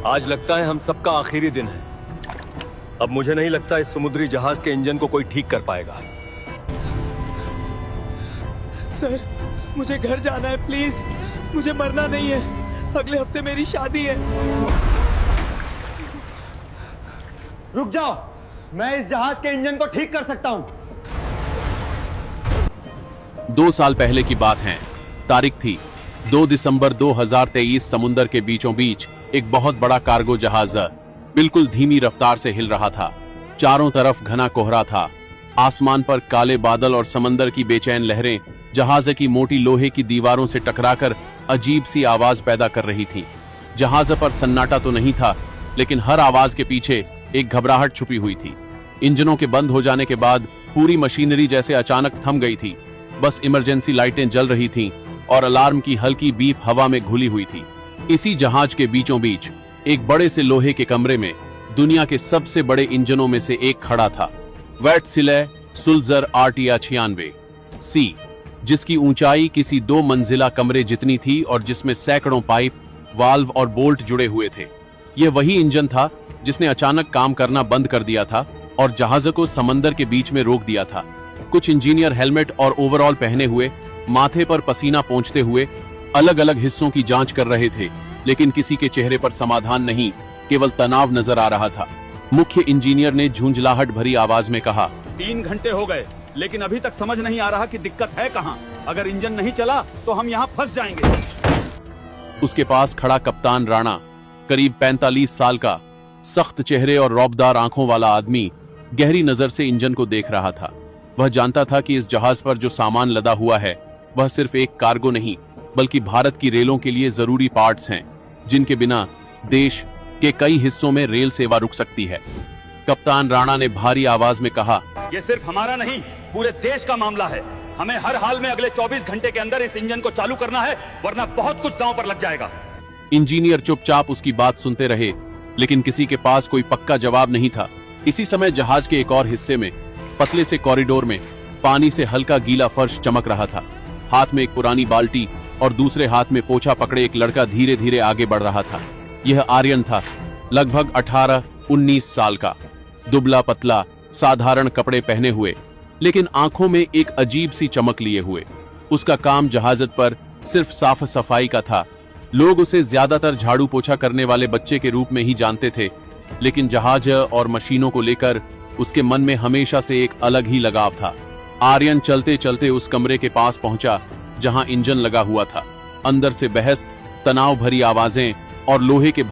आज लगता है हम सबका आखिरी दिन है। अब मुझे नहीं लगता इस समुद्री जहाज के इंजन को कोई ठीक कर पाएगा। सर, मुझे घर जाना है प्लीज। मुझे मरना नहीं है। अगले हफ्ते मेरी शादी है। रुक जाओ, मैं इस जहाज के इंजन को ठीक कर सकता हूं। 2 साल पहले की बात है। तारीख थी 2 दिसंबर 2023। समुंदर के बीचों बीच एक बहुत बड़ा कार्गो जहाज बिल्कुल धीमी रफ्तार से हिल रहा था। चारों तरफ घना कोहरा था। आसमान पर काले बादल और समंदर की बेचैन लहरें जहाज की मोटी लोहे की दीवारों से टकराकर अजीब सी आवाज पैदा कर रही थी। जहाज पर सन्नाटा तो नहीं था, लेकिन हर आवाज के पीछे एक घबराहट छुपी हुई थी। इंजनों के बंद हो जाने के बाद पूरी मशीनरी जैसे अचानक थम गई थी। बस इमरजेंसी लाइटें जल रही थीं और अलार्म की हल्की बीप हवा में घुली हुई थी। इसी जहाज के बीचों बीच एक बड़े से लोहे के कमरे में दुनिया के सबसे बड़े इंजनों में से एक खड़ा था। वैटसिले सुल्जर आर्टिया 96 सी, जिसकी ऊंचाई किसी 2 मंजिला कमरे जितनी थी और जिसमें सैकड़ों पाइप, वाल्व और बोल्ट जुड़े हुए थे। यह वही इंजन था जिसने अचानक काम करना बंद कर दिया था और जहाज को समंदर के बीच में रोक दिया था। कुछ इंजीनियर हेलमेट और ओवरऑल पहने हुए, माथे पर पसीना पोंछते हुए अलग अलग हिस्सों की जांच कर रहे थे, लेकिन किसी के चेहरे पर समाधान नहीं, केवल तनाव नजर आ रहा था। मुख्य इंजीनियर ने झुंझलाहट भरी आवाज में कहा, 3 घंटे हो गए, लेकिन अभी तक समझ नहीं आ रहा कि दिक्कत है कहाँ। अगर इंजन नहीं चला तो हम यहाँ फंस जाएंगे। उसके पास खड़ा कप्तान राणा, करीब 45 साल का, सख्त चेहरे और रौबदार आंखों वाला आदमी गहरी नजर से इंजन को देख रहा था। वह जानता था कि इस जहाज पर जो सामान लदा हुआ है वह सिर्फ एक कार्गो नहीं, बल्कि भारत की रेलों के लिए जरूरी पार्ट्स हैं, जिनके बिना देश के कई हिस्सों में रेल सेवा रुक सकती है। कप्तान राणा ने भारी आवाज में कहा, ये सिर्फ हमारा नहीं, पूरे देश का मामला है। हमें हर हाल में अगले 24 घंटे के अंदर इस इंजन को चालू करना है, वरना बहुत कुछ दांव पर लग जाएगा। इंजीनियर चुपचाप उसकी बात सुनते रहे, लेकिन किसी के पास कोई पक्का जवाब नहीं था। इसी समय जहाज के एक और हिस्से में, पतले से कॉरिडोर में, पानी से हल्का गीला फर्श चमक रहा था। हाथ में एक पुरानी बाल्टी और दूसरे हाथ में पोछा पकड़े एक लड़का धीरे धीरे आगे बढ़ रहा था। यह आर्यन था, लगभग 18-19 साल का, दुबला पतला, साधारण कपड़े पहने हुए, लेकिन आंखों में एक अजीब सी चमक लिए हुए। उसका काम जहाज पर सिर्फ साफ सफाई का था। लोग उसे ज्यादातर झाड़ू पोछा करने वाले बच्चे के रूप में ही जानते थे, लेकिन जहाज और मशीनों को लेकर उसके मन में हमेशा से एक अलग ही लगाव था। आर्यन चलते चलते उस कमरे के पास पहुंचा जहां इंजन लगा हुआ था। अंदर से बहस, तनाव भरी आवाजें और लोहे के